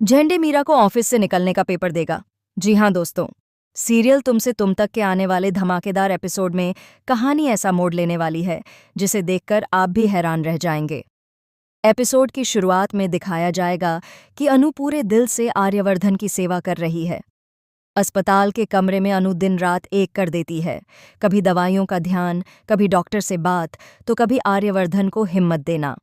झंडे मीरा को ऑफिस से निकलने का पेपर देगा। जी हाँ दोस्तों, सीरियल तुमसे तुम तक के आने वाले धमाकेदार एपिसोड में कहानी ऐसा मोड़ लेने वाली है जिसे देखकर आप भी हैरान रह जाएंगे। एपिसोड की शुरुआत में दिखाया जाएगा कि अनु पूरे दिल से आर्यवर्धन की सेवा कर रही है। अस्पताल के कमरे में अनु दिन रात एक कर देती है, कभी दवाइयों का ध्यान, कभी डॉक्टर से बात, तो कभी आर्यवर्धन को हिम्मत देना।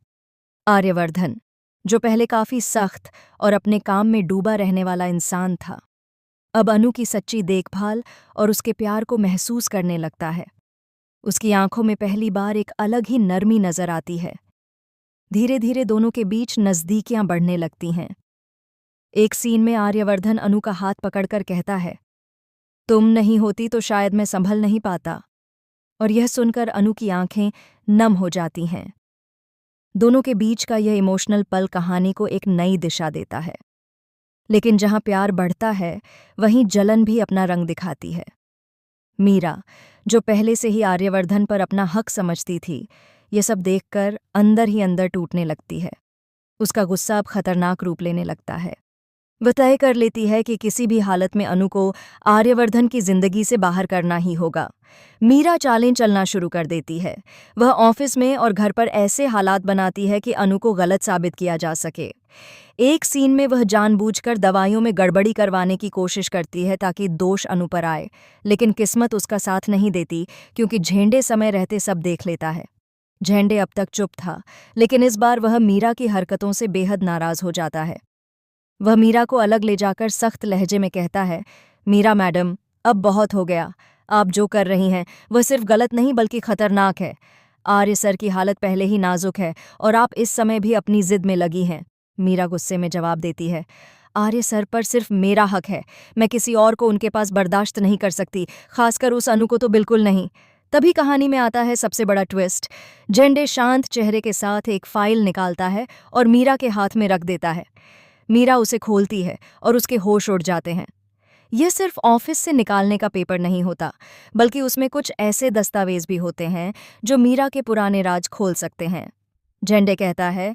आर्यवर्धन, जो पहले काफी सख्त और अपने काम में डूबा रहने वाला इंसान था, अब अनु की सच्ची देखभाल और उसके प्यार को महसूस करने लगता है। उसकी आंखों में पहली बार एक अलग ही नरमी नजर आती है। धीरे धीरे दोनों के बीच नजदीकियां बढ़ने लगती हैं। एक सीन में आर्यवर्धन अनु का हाथ पकड़कर कहता है, तुम नहीं होती तो शायद मैं संभल नहीं पाता। और यह सुनकर अनु की आंखें नम हो जाती हैं। दोनों के बीच का यह इमोशनल पल कहानी को एक नई दिशा देता है। लेकिन जहां प्यार बढ़ता है, वहीं जलन भी अपना रंग दिखाती है। मीरा, जो पहले से ही आर्यवर्धन पर अपना हक समझती थी, ये सब देखकर अंदर ही अंदर टूटने लगती है। उसका गुस्सा अब खतरनाक रूप लेने लगता है। वह तय कर लेती है कि किसी भी हालत में अनु को आर्यवर्धन की जिंदगी से बाहर करना ही होगा। मीरा चालें चलना शुरू कर देती है। वह ऑफिस में और घर पर ऐसे हालात बनाती है कि अनु को गलत साबित किया जा सके। एक सीन में वह जानबूझकर दवाइयों में गड़बड़ी करवाने की कोशिश करती है ताकि दोष अनु पर आए, लेकिन किस्मत उसका साथ नहीं देती क्योंकि झेंडे समय रहते सब देख लेता है। झेंडे अब तक चुप था, लेकिन इस बार वह मीरा की हरकतों से बेहद नाराज हो जाता है। वह मीरा को अलग ले जाकर सख्त लहजे में कहता है, मीरा मैडम, अब बहुत हो गया। आप जो कर रही हैं वह सिर्फ गलत नहीं बल्कि खतरनाक है। आर्य सर की हालत पहले ही नाजुक है और आप इस समय भी अपनी जिद में लगी हैं। मीरा गुस्से में जवाब देती है, आर्य सर पर सिर्फ मेरा हक है। मैं किसी और को उनके पास बर्दाश्त नहीं कर सकती, खासकर उस अनु को तो बिल्कुल नहीं। तभी कहानी में आता है सबसे बड़ा ट्विस्ट। झंडे शांत चेहरे के साथ एक फाइल निकालता है और मीरा के हाथ में रख देता है। मीरा उसे खोलती है और उसके होश उड़ जाते हैं। यह सिर्फ ऑफिस से निकालने का पेपर नहीं होता, बल्कि उसमें कुछ ऐसे दस्तावेज भी होते हैं जो मीरा के पुराने राज खोल सकते हैं। झंडे कहता है,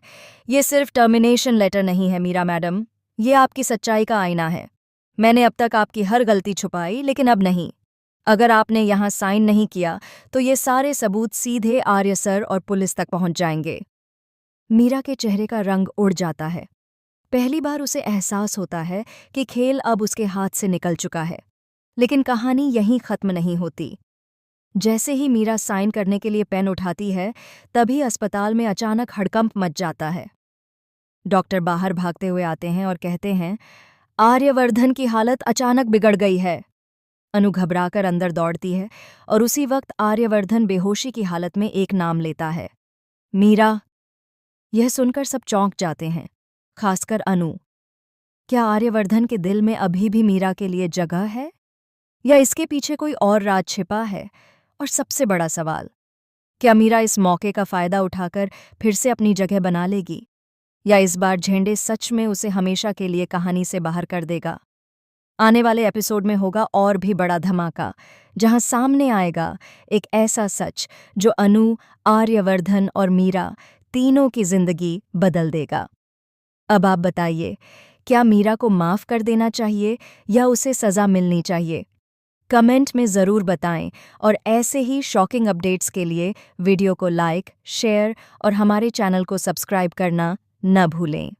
ये सिर्फ टर्मिनेशन लेटर नहीं है मीरा मैडम, ये आपकी सच्चाई का आईना है। मैंने अब तक आपकी हर गलती छुपाई, लेकिन अब नहीं। अगर आपने यहाँ साइन नहीं किया तो ये सारे सबूत सीधे आर्य सर और पुलिस तक पहुंच जाएंगे। मीरा के चेहरे का रंग उड़ जाता है। पहली बार उसे एहसास होता है कि खेल अब उसके हाथ से निकल चुका है। लेकिन कहानी यहीं खत्म नहीं होती। जैसे ही मीरा साइन करने के लिए पेन उठाती है, तभी अस्पताल में अचानक हड़कंप मच जाता है। डॉक्टर बाहर भागते हुए आते हैं और कहते हैं, आर्यवर्धन की हालत अचानक बिगड़ गई है। अनु घबराकर अंदर दौड़ती है और उसी वक्त आर्यवर्धन बेहोशी की हालत में एक नाम लेता है, मीरा। यह सुनकर सब चौंक जाते हैं, खासकर अनु। क्या आर्यवर्धन के दिल में अभी भी मीरा के लिए जगह है, या इसके पीछे कोई और राज छिपा है? और सबसे बड़ा सवाल, क्या मीरा इस मौके का फायदा उठाकर फिर से अपनी जगह बना लेगी, या इस बार झेंडे सच में उसे हमेशा के लिए कहानी से बाहर कर देगा? आने वाले एपिसोड में होगा और भी बड़ा धमाका, जहां सामने आएगा एक ऐसा सच जो अनु, आर्यवर्धन और मीरा तीनों की जिंदगी बदल देगा। अब आप बताइए, क्या मीरा को माफ कर देना चाहिए या उसे सजा मिलनी चाहिए? कमेंट में ज़रूर बताएं और ऐसे ही शॉकिंग अपडेट्स के लिए वीडियो को लाइक, शेयर और हमारे चैनल को सब्सक्राइब करना न भूलें।